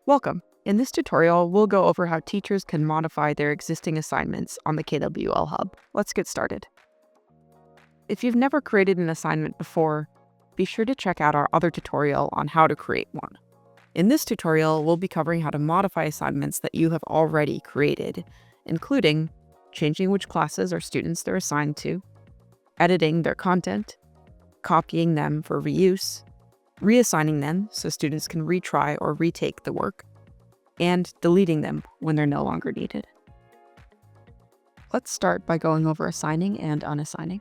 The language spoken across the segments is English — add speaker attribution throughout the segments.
Speaker 1: Welcome. In this tutorial, we'll go over how teachers can modify their existing assignments on the KWL Hub. Let's get started. If you've never created an assignment before, be sure to check out our other tutorial on how to create one. In this tutorial, we'll be covering how to modify assignments that you have already created, including changing which classes or students they're assigned to, editing their content, copying them for reuse, reassigning them so students can retry or retake the work, and deleting them when they're no longer needed. Let's start by going over assigning and unassigning.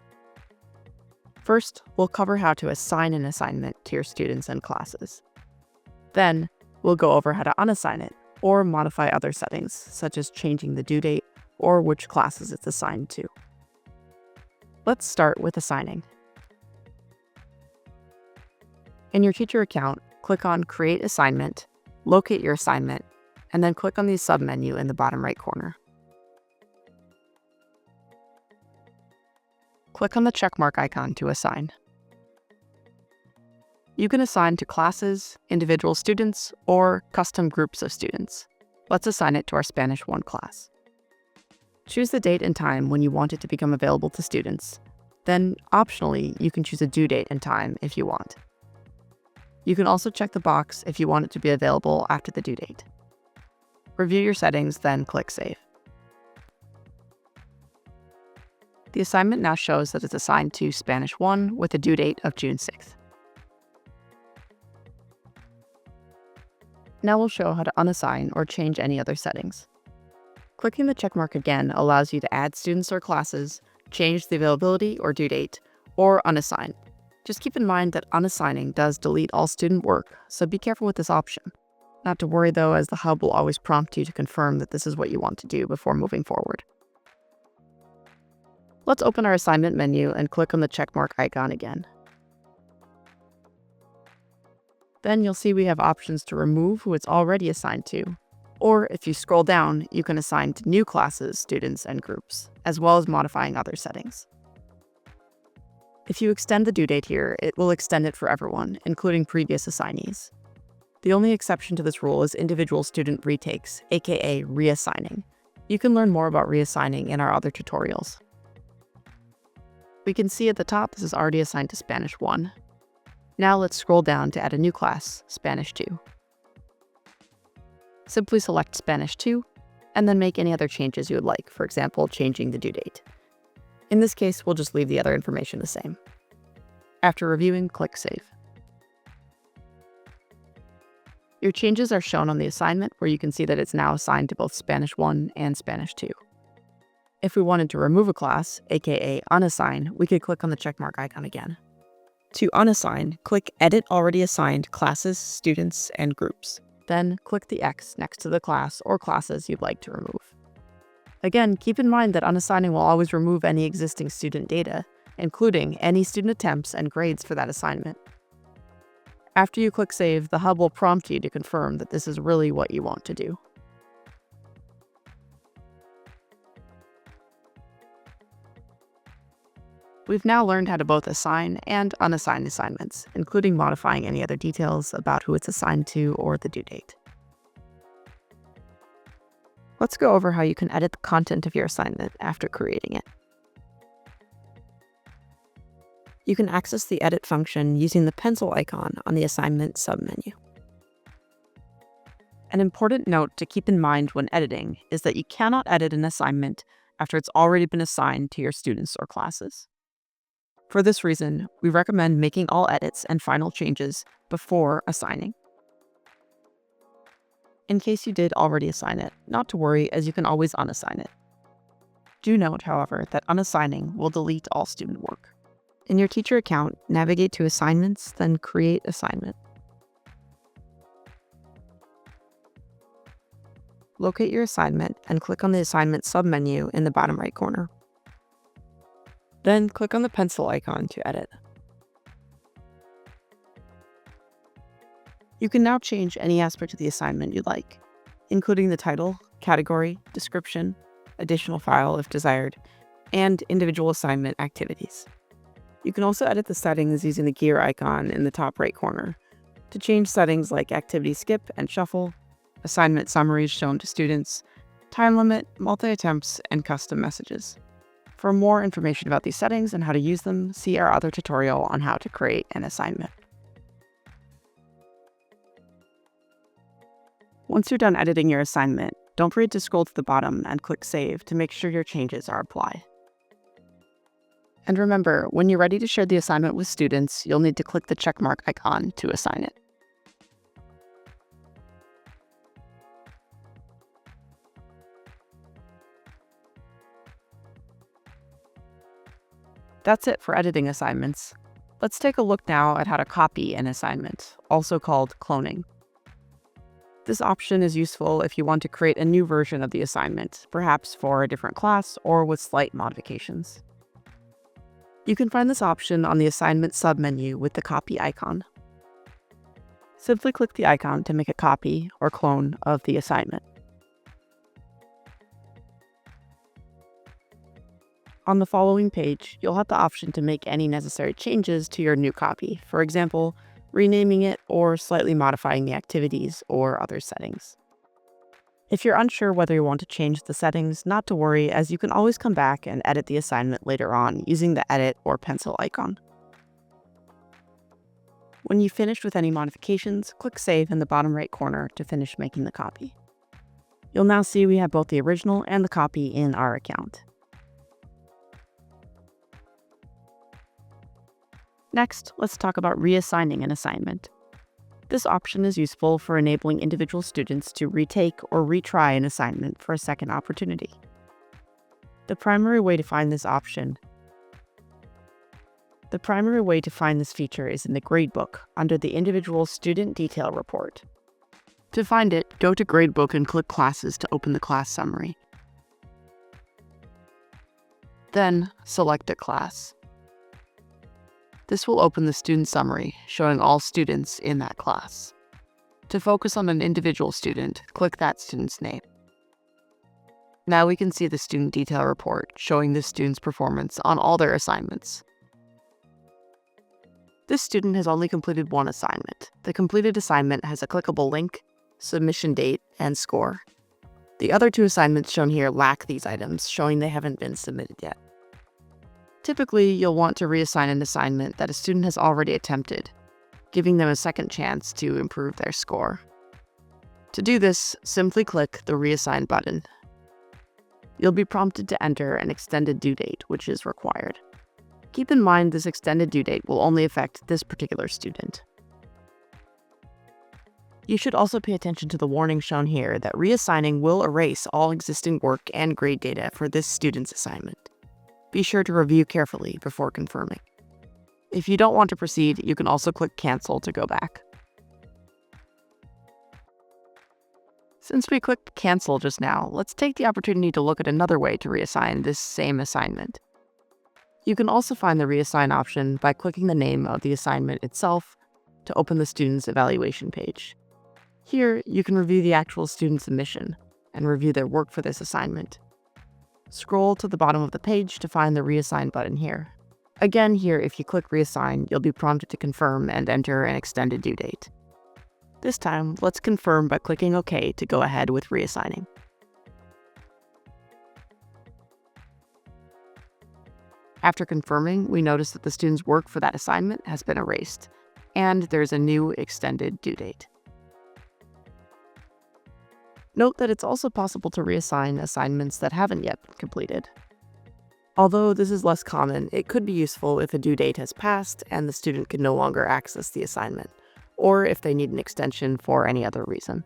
Speaker 1: First, we'll cover how to assign an assignment to your students and classes. Then, we'll go over how to unassign it or modify other settings, such as changing the due date or which classes it's assigned to. Let's start with assigning. In your teacher account, click on Create Assignment, locate your assignment, and then click on the submenu in the bottom right corner. Click on the checkmark icon to assign. You can assign to classes, individual students, or custom groups of students. Let's assign it to our Spanish 1 class. Choose the date and time when you want it to become available to students. Then, optionally, you can choose a due date and time if you want. You can also check the box if you want it to be available after the due date. Review your settings, then click Save. The assignment now shows that it's assigned to Spanish 1 with a due date of June 6th. Now we'll show how to unassign or change any other settings. Clicking the checkmark again allows you to add students or classes, change the availability or due date, or unassign. Just keep in mind that unassigning does delete all student work, so be careful with this option. Not to worry though, as the Hub will always prompt you to confirm that this is what you want to do before moving forward. Let's open our assignment menu and click on the checkmark icon again. Then you'll see we have options to remove who it's already assigned to, or if you scroll down, you can assign to new classes, students, and groups, as well as modifying other settings. If you extend the due date here, it will extend it for everyone, including previous assignees. The only exception to this rule is individual student retakes, aka reassigning. You can learn more about reassigning in our other tutorials. We can see at the top this is already assigned to Spanish 1. Now let's scroll down to add a new class, Spanish 2. Simply select Spanish 2, and then make any other changes you would like, for example, changing the due date. In this case, we'll just leave the other information the same. After reviewing, click Save. Your changes are shown on the assignment, where you can see that it's now assigned to both Spanish 1 and Spanish 2. If we wanted to remove a class, aka unassign, we could click on the checkmark icon again. To unassign, click Edit Already Assigned Classes, Students, and Groups. Then click the X next to the class or classes you'd like to remove. Again, keep in mind that unassigning will always remove any existing student data, including any student attempts and grades for that assignment. After you click Save, the Hub will prompt you to confirm that this is really what you want to do. We've now learned how to both assign and unassign assignments, including modifying any other details about who it's assigned to or the due date. Let's go over how you can edit the content of your assignment after creating it. You can access the Edit function using the pencil icon on the assignment submenu. An important note to keep in mind when editing is that you cannot edit an assignment after it's already been assigned to your students or classes. For this reason, we recommend making all edits and final changes before assigning. In case you did already assign it, not to worry, as you can always unassign it. Do note, however, that unassigning will delete all student work. In your teacher account, navigate to Assignments, then Create Assignment. Locate your assignment and click on the Assignment submenu in the bottom right corner. Then click on the pencil icon to edit. You can now change any aspect of the assignment you'd like, including the title, category, description, additional file if desired, and individual assignment activities. You can also edit the settings using the gear icon in the top right corner to change settings like activity skip and shuffle, assignment summaries shown to students, time limit, multi-attempts, and custom messages. For more information about these settings and how to use them, see our other tutorial on how to create an assignment. Once you're done editing your assignment, don't forget to scroll to the bottom and click Save to make sure your changes are applied. And remember, when you're ready to share the assignment with students, you'll need to click the checkmark icon to assign it. That's it for editing assignments. Let's take a look now at how to copy an assignment, also called cloning. This option is useful if you want to create a new version of the assignment, perhaps for a different class or with slight modifications. You can find this option on the assignment submenu with the copy icon. Simply click the icon to make a copy or clone of the assignment. On the following page, you'll have the option to make any necessary changes to your new copy, for example, renaming it or slightly modifying the activities or other settings. If you're unsure whether you want to change the settings, not to worry, as you can always come back and edit the assignment later on using the edit or pencil icon. When you've finished with any modifications, click Save in the bottom right corner to finish making the copy. You'll now see we have both the original and the copy in our account. Next, let's talk about reassigning an assignment. This option is useful for enabling individual students to retake or retry an assignment for a second opportunity. The primary way to find this feature is in the Gradebook under the Individual Student Detail Report. To find it, go to Gradebook and click Classes to open the class summary. Then, select a class. This will open the student summary, showing all students in that class. To focus on an individual student, click that student's name. Now we can see the student detail report, showing the student's performance on all their assignments. This student has only completed one assignment. The completed assignment has a clickable link, submission date, and score. The other two assignments shown here lack these items, showing they haven't been submitted yet. Typically, you'll want to reassign an assignment that a student has already attempted, giving them a second chance to improve their score. To do this, simply click the Reassign button. You'll be prompted to enter an extended due date, which is required. Keep in mind this extended due date will only affect this particular student. You should also pay attention to the warning shown here that reassigning will erase all existing work and grade data for this student's assignment. Be sure to review carefully before confirming. If you don't want to proceed, you can also click Cancel to go back. Since we clicked Cancel just now, let's take the opportunity to look at another way to reassign this same assignment. You can also find the Reassign option by clicking the name of the assignment itself to open the student's evaluation page. Here, you can review the actual student submission and review their work for this assignment. Scroll to the bottom of the page to find the Reassign button here. Again, here, if you click Reassign, you'll be prompted to confirm and enter an extended due date. This time, let's confirm by clicking OK to go ahead with reassigning. After confirming, we notice that the student's work for that assignment has been erased, and there's a new extended due date. Note that it's also possible to reassign assignments that haven't yet been completed. Although this is less common, it could be useful if a due date has passed and the student can no longer access the assignment, or if they need an extension for any other reason.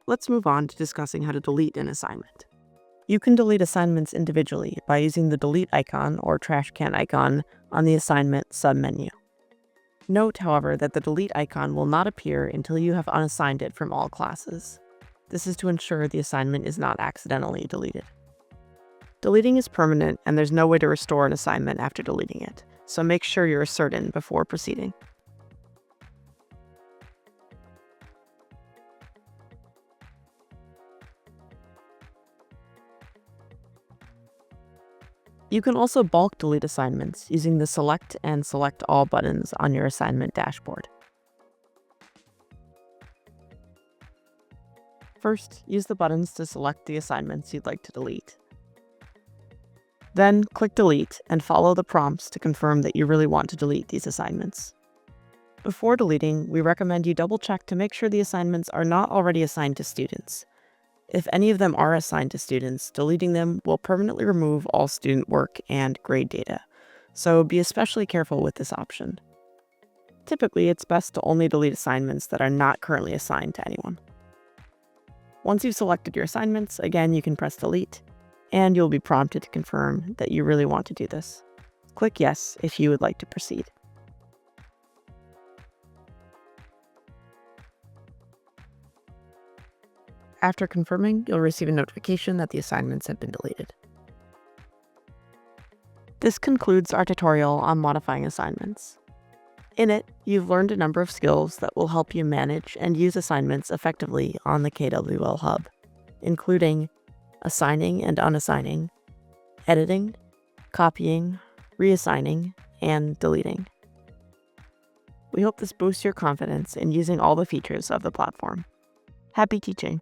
Speaker 1: Let's move on to discussing how to delete an assignment. You can delete assignments individually by using the delete icon or trash can icon on the assignment submenu. Note, however, that the delete icon will not appear until you have unassigned it from all classes. This is to ensure the assignment is not accidentally deleted. Deleting is permanent, and there's no way to restore an assignment after deleting it, so make sure you're certain before proceeding. You can also bulk delete assignments using the Select and Select All buttons on your assignment dashboard. First, use the buttons to select the assignments you'd like to delete. Then, click Delete and follow the prompts to confirm that you really want to delete these assignments. Before deleting, we recommend you double-check to make sure the assignments are not already assigned to students. If any of them are assigned to students, deleting them will permanently remove all student work and grade data, so be especially careful with this option. Typically, it's best to only delete assignments that are not currently assigned to anyone. Once you've selected your assignments, again, you can press Delete, and you'll be prompted to confirm that you really want to do this. Click Yes if you would like to proceed. After confirming, you'll receive a notification that the assignments have been deleted. This concludes our tutorial on modifying assignments. In it, you've learned a number of skills that will help you manage and use assignments effectively on the KWL Hub, including assigning and unassigning, editing, copying, reassigning, and deleting. We hope this boosts your confidence in using all the features of the platform. Happy teaching!